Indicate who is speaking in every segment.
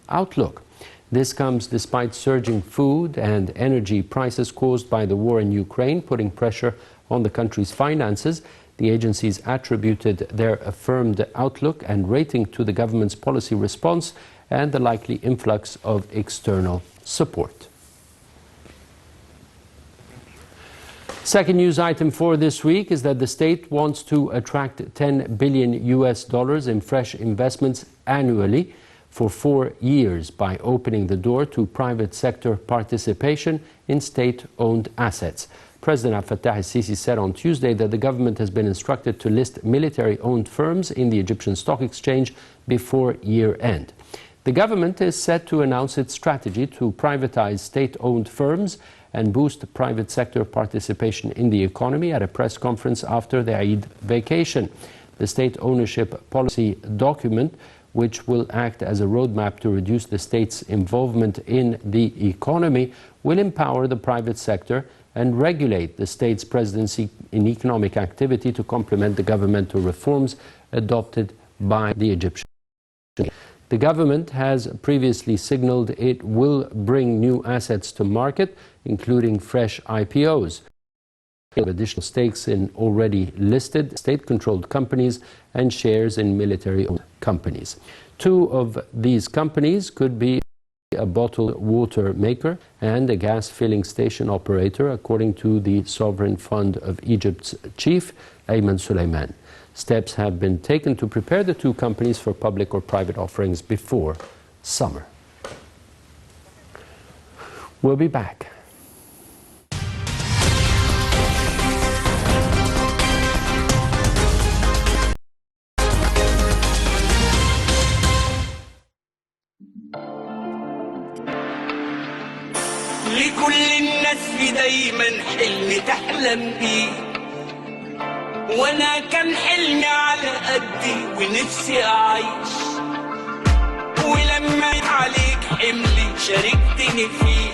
Speaker 1: outlook. This comes despite surging food and energy prices caused by the war in Ukraine, putting pressure on the country's finances. The agencies attributed their affirmed outlook and rating to the government's policy response and the likely influx of external support. Second news item for this week is that the state wants to attract $10 billion in fresh investments annually for 4 years by opening the door to private sector participation in state-owned assets. President Abdel Fattah el-Sisi said on Tuesday that the government has been instructed to list military-owned firms in the Egyptian Stock Exchange before year-end. The government is set to announce its strategy to privatize state-owned firms and boost private sector participation in the economy at a press conference after the Eid vacation. The state ownership policy document, which will act as a roadmap to reduce the state's involvement in the economy, will empower the private sector and regulate the state's presidency in economic activity to complement the governmental reforms adopted by the Egyptian. The government has previously signaled it will bring new assets to market, including fresh IPOs, additional stakes in already listed state-controlled companies and shares in military-owned companies. Two of these companies could be a bottled water maker and a gas filling station operator, according to the Sovereign Fund of Egypt's chief, Ayman Suleiman. Steps have been taken to prepare the two companies for public or private offerings before summer. We'll be back.
Speaker 2: لكل الناس في دايما حلم تحلم بيه وانا كان حلمي على قدي ونفسي اعيش ولما عليك حملي شاركتني فيه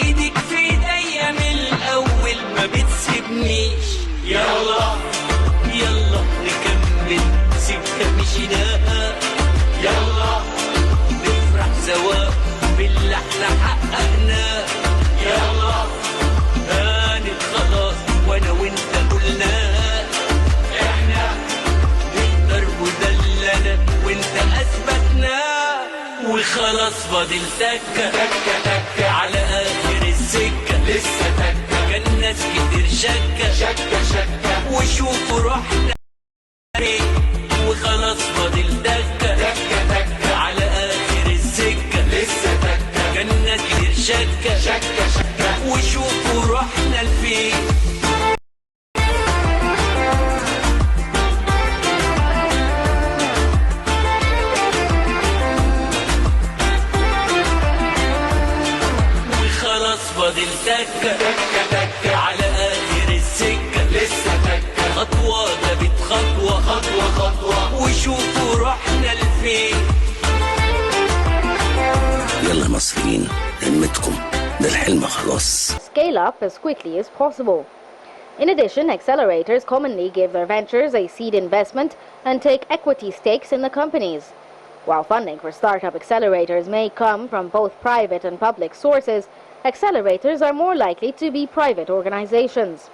Speaker 2: ايدك في ايديا من الاول ما بتسيبنيش يلا يلا نكمل سكه مشيناها يلا نفرح سوا باللي احنا حققناه يلا هانت خلاص وانا وانت قلناه احنا نقدر وده اللي انا وانت اثبتناه وخلاص فاضل تكه تكه تكه على اخر السكه لسه تكه كان ناس كتير شكه شكه شكه وشوفوا روحنا وخلاص فاضل تكه تكه تكه على اخر السكه لسه تكه كان ناس كتير شكه شكه شكه وشوفوا روحنا لفين وخلاص فاضل تكه تكه تكه على اخر السكه لسه تكه خطوه جابت خطوه خطوه خطوه وشوفوا روحنا لفين
Speaker 3: يلا مصريين همتكم ده الحلم خلاص.
Speaker 4: Scale up as quickly as possible. In addition, accelerators commonly give their ventures a seed investment and take equity stakes in the companies. While funding for startup accelerators may come from both private and public sources, accelerators are more likely to be private organizations.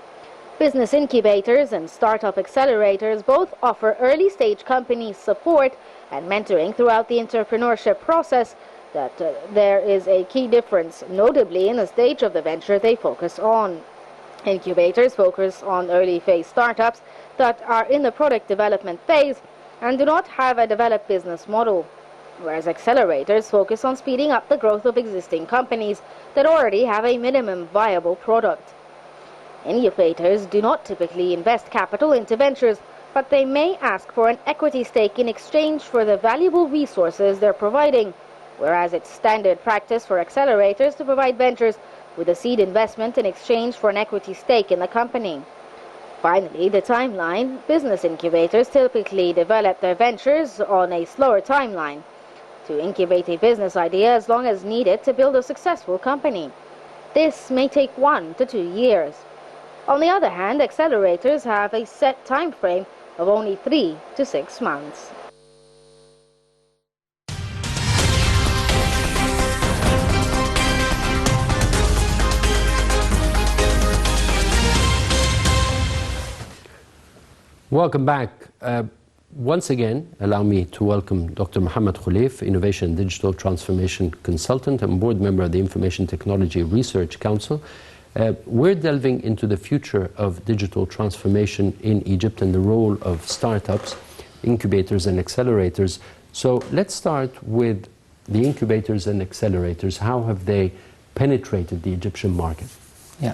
Speaker 4: Business incubators and startup accelerators both offer early-stage companies support and mentoring throughout the entrepreneurship process. That there is a key difference, notably in the stage of the venture they focus on. Incubators focus on early-phase startups that are in the product development phase and do not have a developed business model, whereas accelerators focus on speeding up the growth of existing companies that already have a minimum viable product. Incubators do not typically invest capital into ventures, but they may ask for an equity stake in exchange for the valuable resources they're providing, whereas it's standard practice for accelerators to provide ventures with a seed investment in exchange for an equity stake in the company. Finally, the timeline. Business incubators typically develop their ventures on a slower timeline to incubate a business idea as long as needed to build a successful company. This may take 1 to 2 years. On the other hand, accelerators have a set time frame of only 3 to 6 months.
Speaker 1: Welcome back. Once again, allow me to welcome Dr. Mohamed Kholief, Innovation and Digital Transformation Consultant and Board Member of the Information Technology Research Council. We're delving into the future of digital transformation in Egypt and the role of startups, incubators and accelerators. So let's start with the incubators and accelerators. How have they penetrated the Egyptian market?
Speaker 5: Yeah.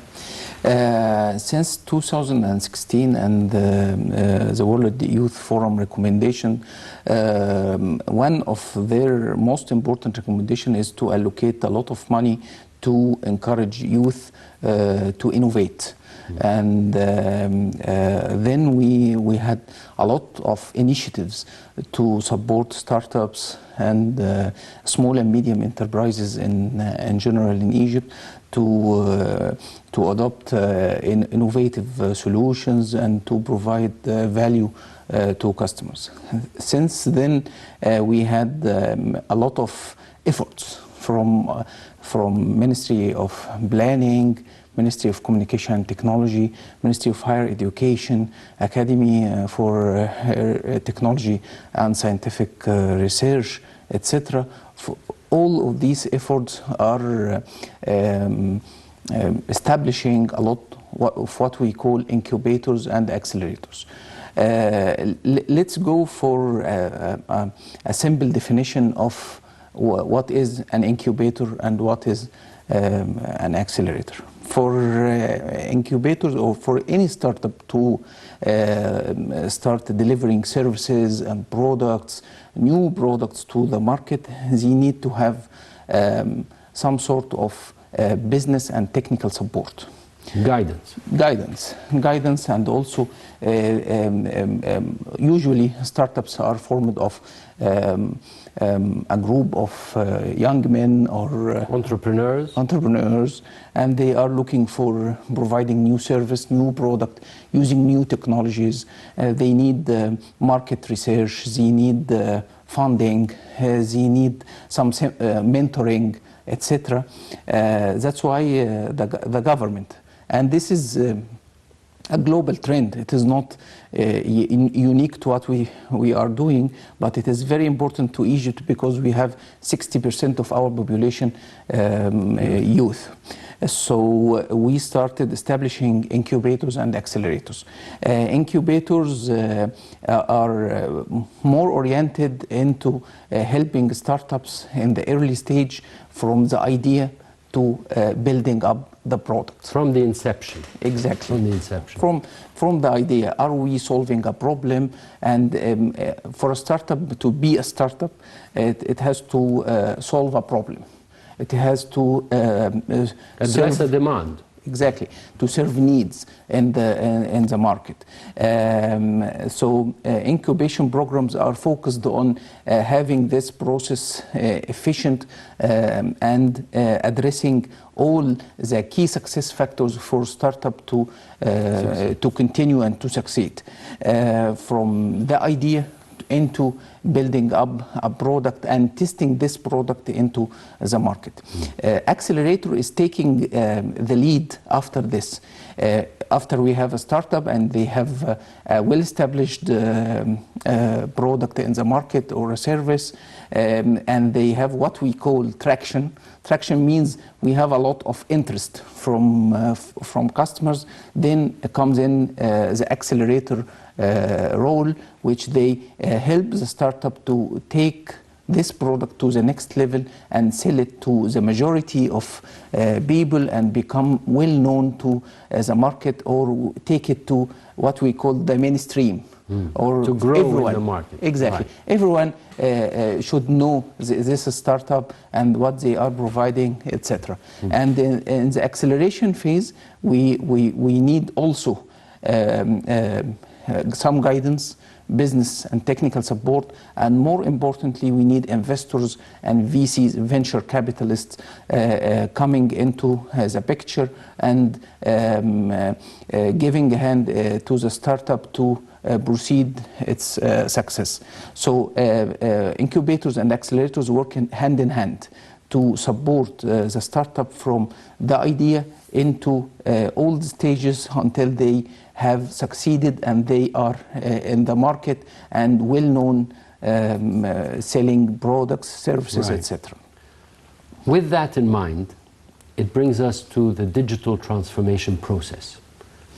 Speaker 5: Since 2016 and the World Youth Forum recommendation, one of their most important recommendation is to allocate a lot of money to encourage youth to innovate. And then we had a lot of initiatives to support startups and small and medium enterprises in general in Egypt to adopt innovative solutions and to provide value to customers. Since then, we had a lot of efforts from Ministry of Planning, Ministry of Communication and Technology, Ministry of Higher Education, Academy for Technology and Scientific Research, etc. All of these efforts are establishing a lot of what we call incubators and accelerators. Let's go for a simple definition of what is an incubator and what is an accelerator. For incubators or for any startup to start delivering services and products, new products to the market, they need to have some sort of business and technical support. Guidance, and also usually startups are formed of a group of young men or entrepreneurs, and they are looking for providing new service, new product, using new technologies. They need market research, they need funding, they need some mentoring, etc. That's why the government, and this is a global trend. It is not unique to what we are doing, but it is very important to Egypt because we have 60% of our population youth. So we started establishing incubators and accelerators. Incubators are more oriented into helping startups in the early stage from the idea to building up the product.
Speaker 1: From the inception.
Speaker 5: Exactly.
Speaker 1: From the inception.
Speaker 5: From the idea, are we solving a problem? And for a startup to be a startup, it has to solve a problem. It has to
Speaker 1: address a demand.
Speaker 5: Exactly, to serve needs in the market. So incubation programs are focused on having this process efficient and addressing all the key success factors for startup to continue and to succeed. From the idea into building up a product and testing this product into the market. Accelerator is taking the lead after this. After we have a startup and they have a well-established product in the market or a service, and they have what we call traction. Traction means we have a lot of interest from customers. Then comes in the accelerator role, which they help the startup to take this product to the next level and sell it to the majority of people and become well known to the market, or take it to what we call the mainstream. Or
Speaker 1: to grow
Speaker 5: everyone.
Speaker 1: In the market.
Speaker 5: Exactly.
Speaker 1: Right.
Speaker 5: Everyone should know this startup and what they are providing, etc. And in the acceleration phase, we need also some guidance, business and technical support, and more importantly, we need investors and VCs, venture capitalists, coming into the picture and giving a hand to the startup to proceed its success. So incubators and accelerators work hand in hand to support the startup from the idea into all the stages until they have succeeded and they are in the market and well-known selling products, services,
Speaker 1: Right.
Speaker 5: etc.
Speaker 1: With that in mind, it brings us to the digital transformation process.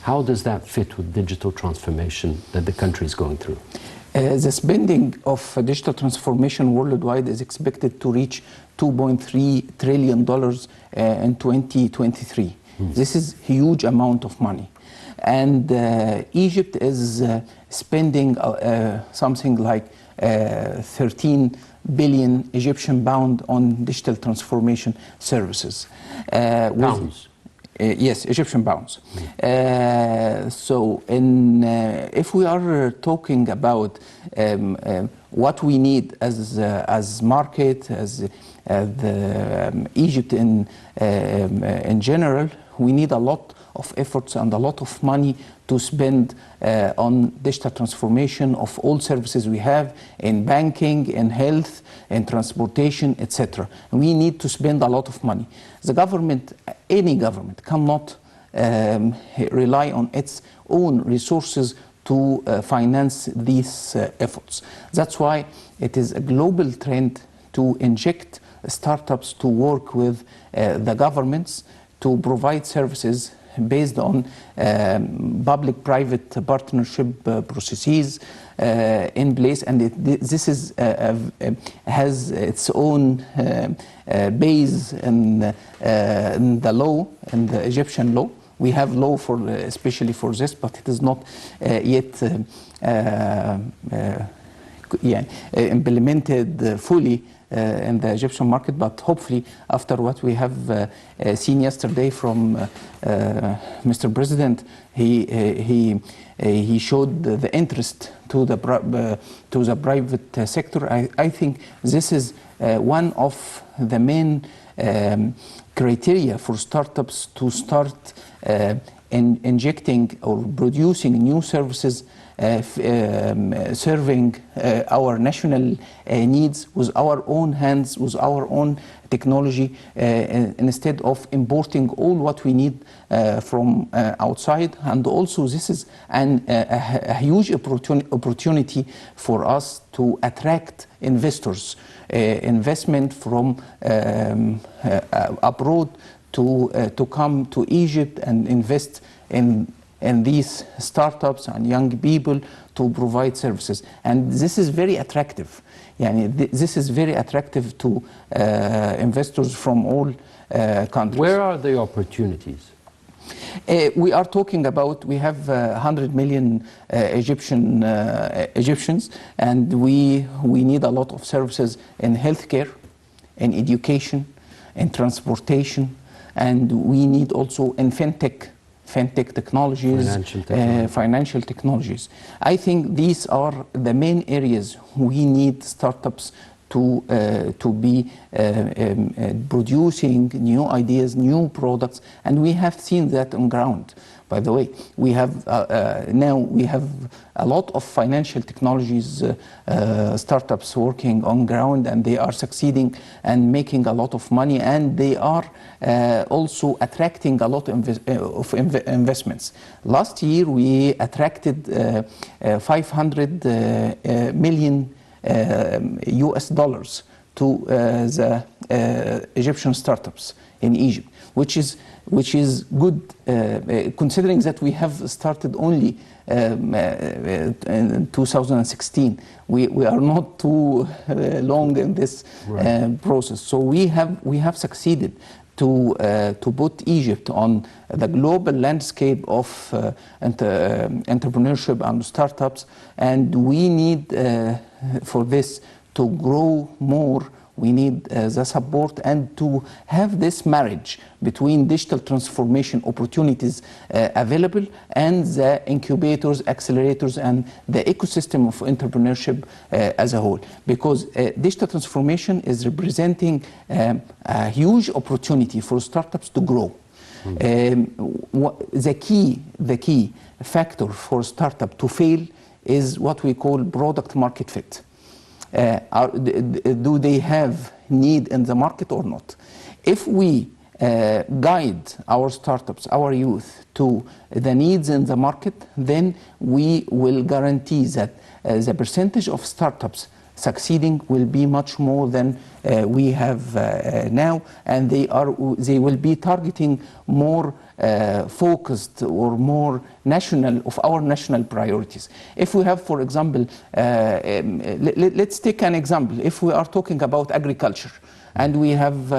Speaker 1: How does that fit with digital transformation that the country is going through?
Speaker 5: The spending of digital transformation worldwide is expected to reach $2.3 trillion in 2023. This is a huge amount of money. And Egypt is spending something like 13 billion Egyptian pound on digital transformation services.
Speaker 1: Pounds?
Speaker 5: Yes, Egyptian pounds. So if we are talking about what we need as market, as Egypt in general, we need a lot of efforts and a lot of money to spend on digital transformation of all services we have in banking, in health, in transportation, etc. We need to spend a lot of money. The government, any government, cannot rely on its own resources to finance these efforts. That's why it is a global trend to inject startups to work with the governments to provide services based on public-private partnership processes in place, and this is has its own base in the law, in the Egyptian law. We have law for especially for this, but it is not yet implemented fully in the Egyptian market, but hopefully after what we have seen yesterday from Mr. President, he showed the interest to the private sector. I think this is one of the main criteria for startups to start injecting or producing new services serving our national needs with our own hands, with our own technology, instead of importing all what we need from outside. And also this is a huge opportunity for us to attract investors, investment from abroad to come to Egypt and invest in these startups and young people to provide services. And this is very attractive. This is very attractive to investors from all countries.
Speaker 1: Where are the opportunities?
Speaker 5: We are talking about, we have 100 million Egyptians, and we need a lot of services in healthcare, in education, in transportation, and we need also in fintech technologies, financial technologies. I think these are the main areas we need startups to be producing new ideas, new products, and we have seen that on ground. By the way, we have now we have a lot of financial technologies startups working on ground, and they are succeeding and making a lot of money, and they are also attracting a lot of investments. Last year, we attracted 500 million US dollars to the Egyptian startups in Egypt, which is good, considering that we have started only in 2016. We are not too long in this process. So we have succeeded to put Egypt on the global landscape of entrepreneurship and startups, and we need for this to grow more. We need the support and to have this marriage between digital transformation opportunities available and the incubators, accelerators, and the ecosystem of entrepreneurship as a whole. Because digital transformation is representing a huge opportunity for startups to grow. The key factor for startup to fail is what we call product market fit. Do they have need in the market or not? If we guide our startups, our youth, to the needs in the market, then we will guarantee that the percentage of startups succeeding will be much more than we have now, and they will be targeting more focused or more national of our national priorities. If we have, for example, let's take an example. If we are talking about agriculture, and we have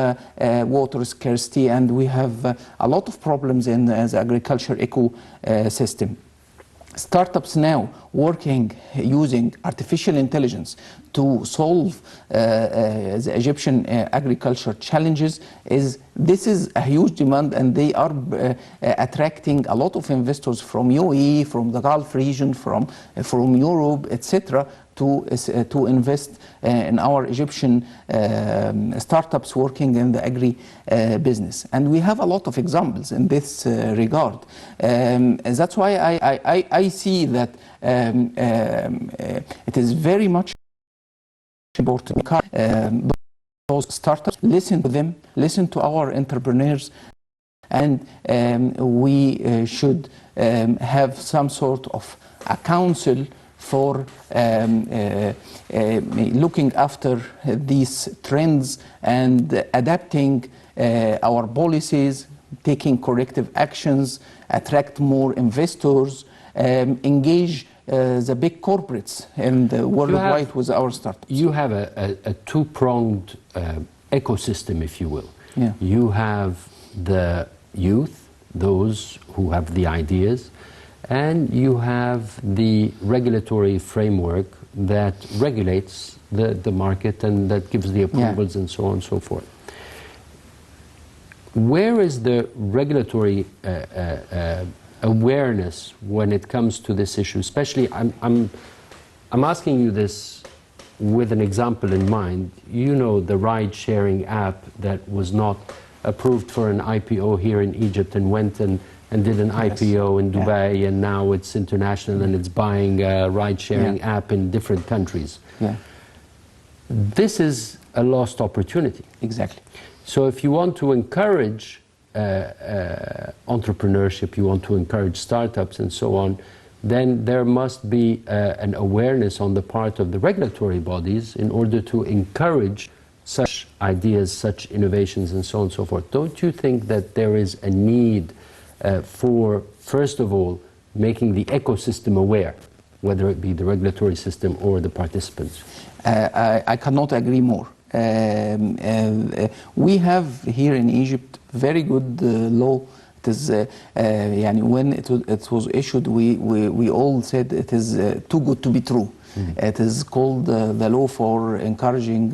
Speaker 5: water scarcity, and we have a lot of problems in the agriculture ecosystem. Startups now working using artificial intelligence to solve the Egyptian agriculture challenges this is a huge demand, and they are attracting a lot of investors from UAE, from the Gulf region, from Europe, etc., to invest in our Egyptian startups working in the agri business. And we have a lot of examples in this regard. That's why I see that it is very much important those startups, listen to them, listen to our entrepreneurs, and we should have some sort of a council for looking after these trends and adapting our policies, taking corrective actions, attract more investors, engage the big corporates and worldwide with our startups.
Speaker 1: You have a two-pronged ecosystem, if you will.
Speaker 5: Yeah.
Speaker 1: You have the youth, those who have the ideas, and you have the regulatory framework that regulates the market and that gives the approvals and so on and so forth. Where is the regulatory awareness when it comes to this issue? Especially, I'm asking you this with an example in mind. You know, the ride-sharing app that was not approved for an IPO here in Egypt and went and did an IPO in Dubai, and now it's international and it's buying a ride-sharing app in different countries. This is a lost opportunity.
Speaker 5: Exactly.
Speaker 1: So if you want to encourage entrepreneurship, you want to encourage startups and so on, then there must be an awareness on the part of the regulatory bodies in order to encourage such ideas, such innovations and so on and so forth. Don't you think that there is a need for, first of all, making the ecosystem aware, whether it be the regulatory system or the participants?
Speaker 5: I cannot agree more. We have here in Egypt very good law. It is, when it was issued, we all said it is too good to be true. It is called the law for encouraging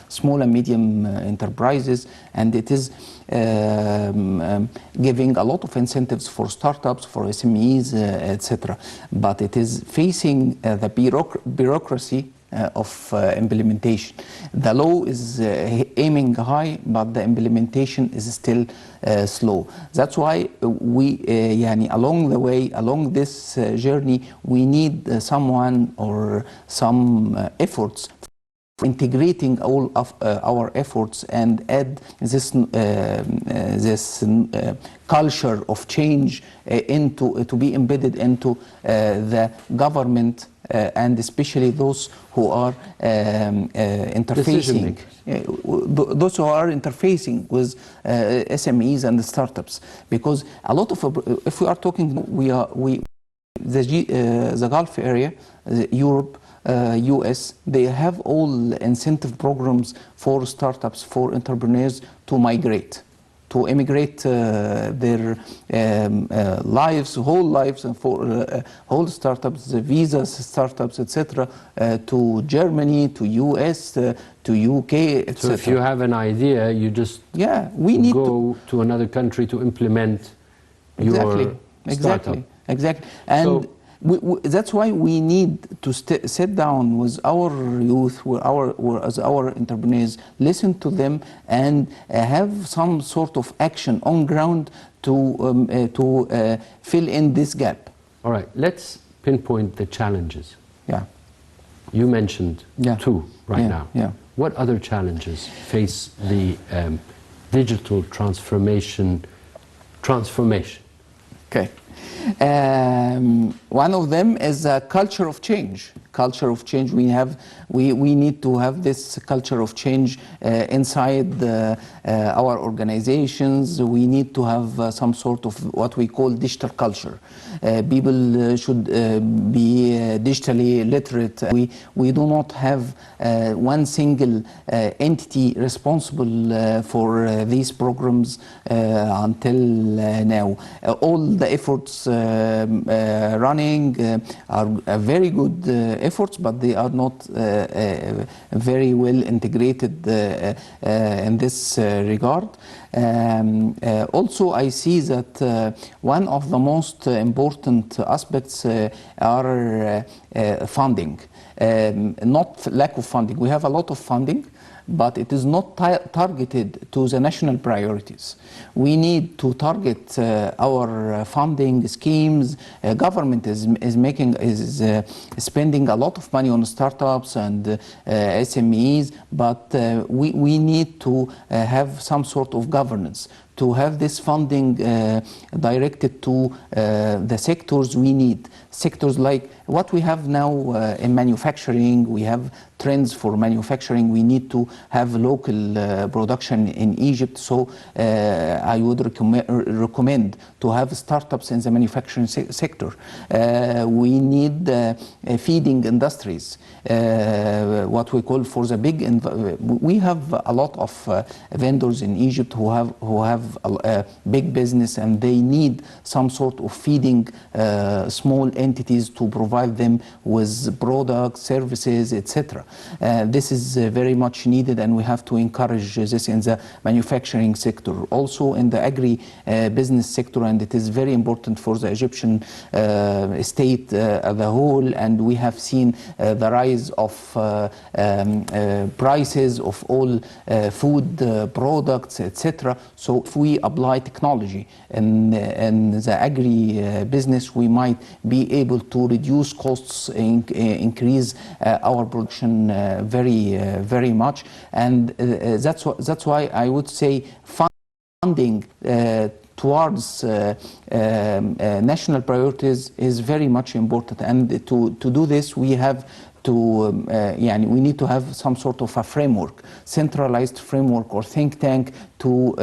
Speaker 5: small and medium enterprises, and it is giving a lot of incentives for startups, for SMEs, etc. But it is facing the bureaucracy of implementation. The law is aiming high, but the implementation is still slow. That's why we, along the way, along this journey, we need someone or some efforts for integrating all of our efforts and add this culture of change to be embedded into the government. And especially those who are interfacing, those who are interfacing with SMEs and startups, because a lot of, if we are talking, the Gulf area, Europe, US, they have all incentive programs for startups, for entrepreneurs to migrate, to immigrate their lives, whole lives, and for whole startups, visas, startups, etc., to Germany, to US, to UK, etc.
Speaker 1: So if you have an idea, you just
Speaker 5: we need
Speaker 1: go to another country to implement your startup.
Speaker 5: Exactly. And that's why we need to sit down with our youth, as our entrepreneurs, listen to them, and have some sort of action on ground to fill in this gap.
Speaker 1: All right, let's pinpoint the challenges.
Speaker 5: Yeah.
Speaker 1: You mentioned two right now.
Speaker 5: Yeah.
Speaker 1: What other challenges face the digital transformation?
Speaker 5: Okay. One of them is a culture of change. Culture of change. We need to have this culture of change inside our organizations. We need to have some sort of what we call digital culture. People should be digitally literate. We do not have one single entity responsible for these programs until now. All the efforts running are very good efforts, but they are not very well integrated in this regard. Also, I see that one of the most important aspects are funding. Not lack of funding. We have a lot of funding, but it is not targeted to the national priorities. We need to target our funding schemes. Government is spending a lot of money on startups and SMEs, but we need to have some sort of governance to have this funding directed to the sectors we need. Sectors like what we have now in manufacturing. We have trends for manufacturing. We need to have local production in Egypt. So I would recommend to have startups in the manufacturing sector. We need feeding industries, what we call for the big. We have a lot of vendors in Egypt who have a big business, and they need some sort of feeding small entities to provide them with products, services, etc. This is very much needed, and we have to encourage this in the manufacturing sector, also in the agri-business sector, and it is very important for the Egyptian state as a whole. And we have seen the rise of prices of all food products, etc. So if we apply technology in the agri-business, we might be able to reduce costs, increase our production very much. And that's why I would say funding towards national priorities is very much important. And to do this, we have to we need to have some sort of a framework, centralized framework or think tank to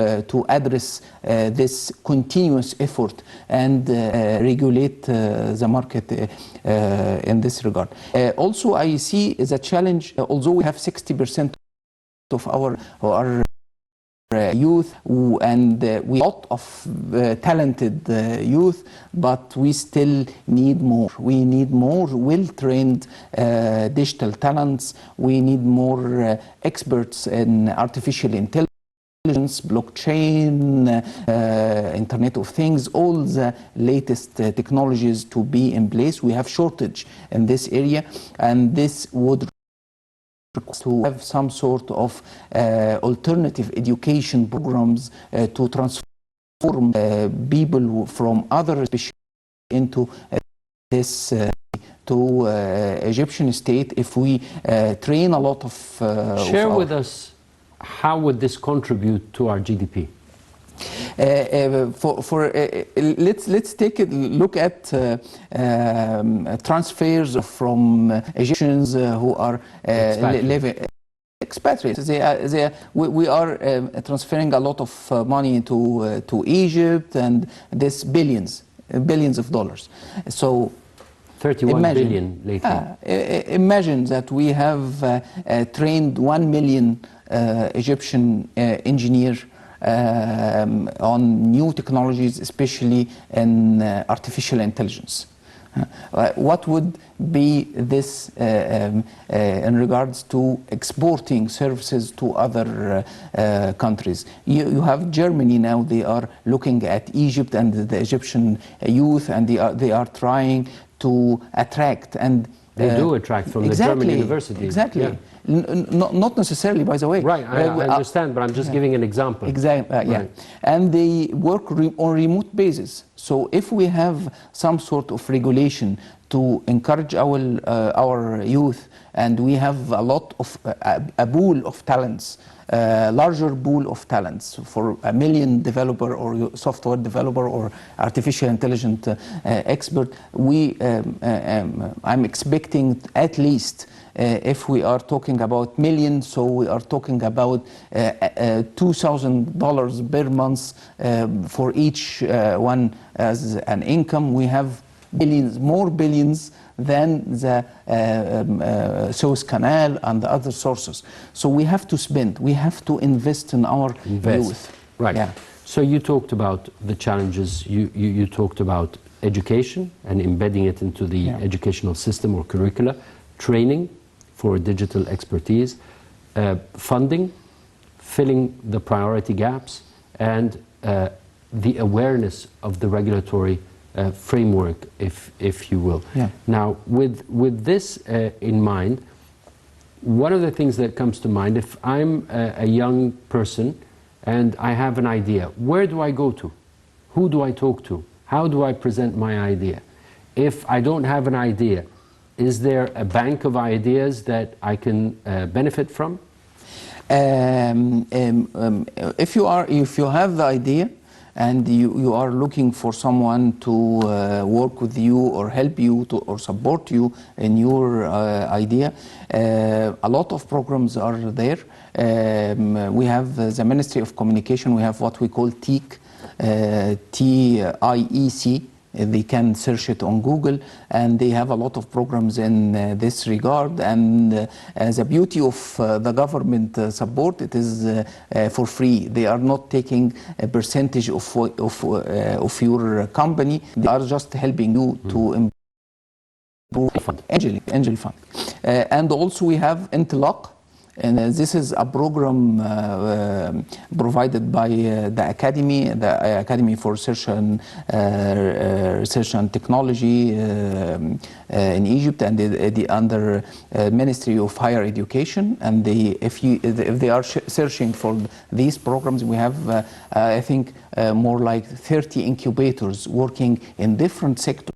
Speaker 5: address this continuous effort and regulate the market in this regard. Also, I see as a challenge, although we have 60% of our youth, and we lot of talented youth, but we still need more. We need more well-trained digital talents. We need more experts in artificial intelligence, blockchain, Internet of Things, all the latest technologies to be in place. We have shortage in this area, and this would to have some sort of alternative education programs to transform people from other species into this to Egyptian state. If we train a lot of
Speaker 1: share with us, how would this contribute to our GDP?
Speaker 5: Let's take a look at transfers from Egyptians who are living expatriates. We are transferring a lot of money to Egypt, and this billions of dollars. So
Speaker 1: 31 billion lately.
Speaker 5: Imagine that we have trained 1 million Egyptian engineers on new technologies, especially in artificial intelligence. What would be this in regards to exporting services to other countries? You have Germany now. They are looking at Egypt and the Egyptian youth, and they are trying to attract, and
Speaker 1: they do attract from the German universities.
Speaker 5: Exactly. Yeah. Not necessarily, by the way.
Speaker 1: Right, I understand, but I'm just giving an example.
Speaker 5: Exactly, yeah.
Speaker 1: Right.
Speaker 5: And they work on remote basis. So if we have some sort of regulation to encourage our youth, and we have a lot of a pool of talents larger pool of talents. For a million developer or software developer or artificial intelligence expert, I'm expecting at least, if we are talking about millions, so we are talking about $2,000 per month for each one as an income. We have billions, more billions than the Suez Canal and the other sources. So we have to spend, we have to invest in our youth.
Speaker 1: Right.
Speaker 5: Yeah.
Speaker 1: So you talked about the challenges, you talked about education and embedding it into the educational system or curricula, training for digital expertise, funding, filling the priority gaps, and the awareness of the regulatory framework, if you will.
Speaker 5: Yeah.
Speaker 1: Now, with this in mind, one of the things that comes to mind, if I'm a young person and I have an idea, where do I go to? Who do I talk to? How do I present my idea? If I don't have an idea, is there a bank of ideas that I can benefit from?
Speaker 5: If you have the idea and you are looking for someone to work with you or help you or support you in your idea, a lot of programs are there. We have the Ministry of Communication, we have what we call TIEC, TIEC. They can search it on Google, and they have a lot of programs in this regard. And the beauty of the government support, it is for free. They are not taking a percentage of your company. They are just helping you to improve angel fund. And also we have Interlock. And this is a program provided by the Academy for Research and Technology in Egypt, and under Ministry of Higher Education. And if they are searching for these programs, we have I think more like 30 incubators working in different sectors.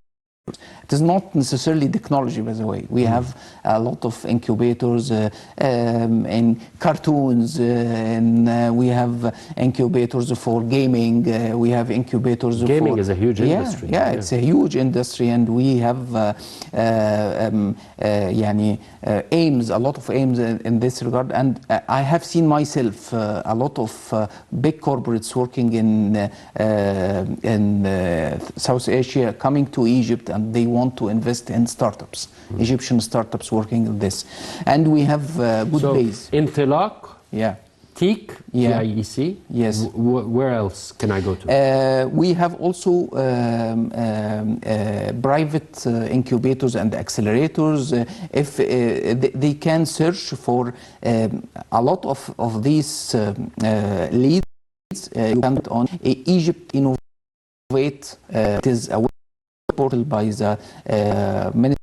Speaker 5: It is not necessarily technology, by the way. We have a lot of incubators in cartoons, and we have incubators for gaming. We have incubators for...
Speaker 1: Gaming is a huge industry.
Speaker 5: Yeah, it's a huge industry, and we have aims, a lot of aims in this regard. And I have seen myself a lot of big corporates working in South Asia coming to Egypt, and they want to invest in startups, Egyptian startups working in this. And we have good base.
Speaker 1: Interlock, TIEC, TIEC.
Speaker 5: Yes.
Speaker 1: Where else can I go to?
Speaker 5: We have also private incubators and accelerators. If they can search for a lot of these leads, you can put on Egypt Innovate. It is a portal by the Ministry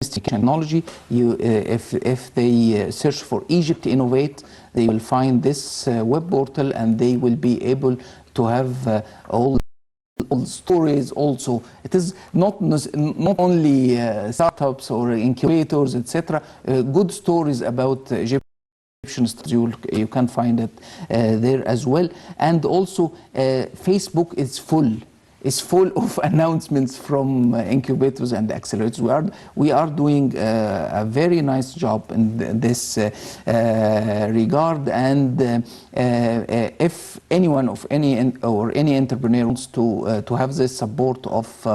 Speaker 5: of Technology. If they search for Egypt Innovate, they will find this web portal, and they will be able to have all stories also. It is not only startups or incubators, etc. Good stories about Egyptian studies, you can find it there as well. And also Facebook is full of announcements from incubators and accelerators. We are doing a very nice job in this regard. And if anyone of any entrepreneur wants to have the support of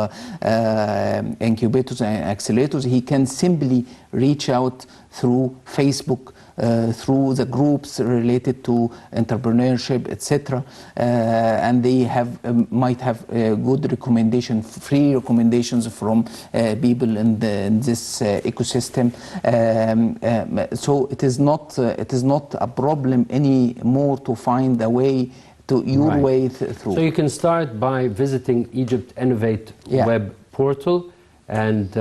Speaker 5: incubators and accelerators, he can simply reach out through Facebook, through the groups related to entrepreneurship, etc. And they might have good recommendation, free recommendations from people in this ecosystem. So it is not a problem anymore to find a way to your way through.
Speaker 1: So you can start by visiting Egypt Innovate web portal, and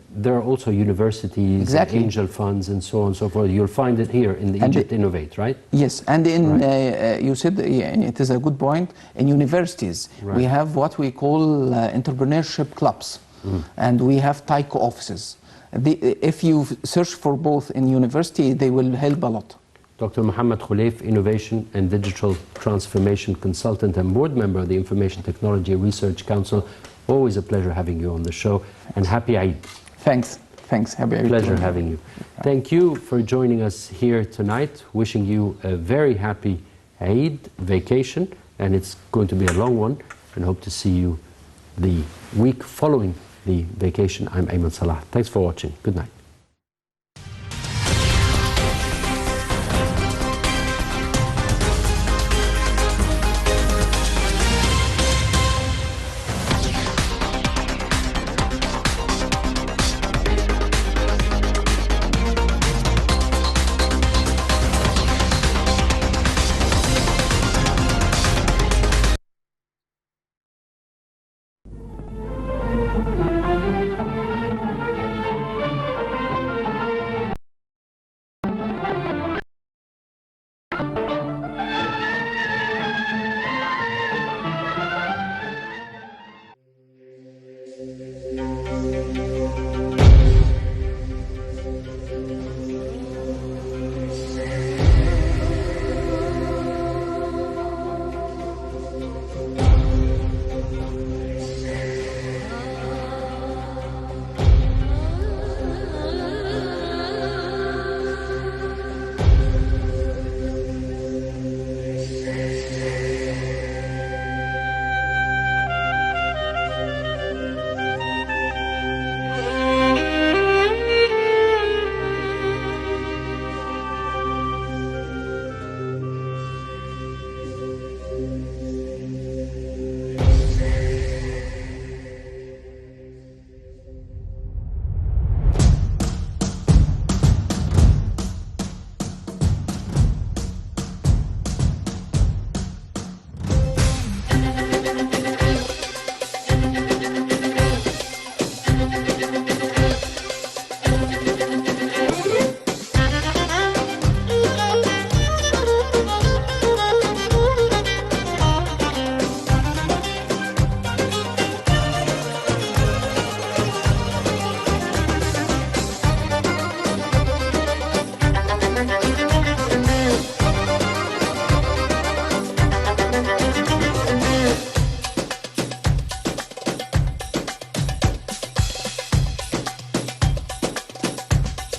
Speaker 1: there are also universities, and angel funds, and so on and so forth. You'll find it here in the Egypt Innovate, right?
Speaker 5: Yes, and in you said it is a good point. In universities, we have what we call entrepreneurship clubs, and we have TICO offices. If you search for both in university, they will help a lot.
Speaker 1: Dr. Mohamed Kholief, Innovation and Digital Transformation Consultant and Board Member of the Information Technology Research Council. Always a pleasure having you on the show, and happy Eid.
Speaker 5: Thanks. Happy Eid.
Speaker 1: Pleasure having you. Thank you for joining us here tonight. Wishing you a very happy Eid vacation, and it's going to be a long one, and hope to see you the week following the vacation. I'm Ayman Salah. Thanks for watching. Good night.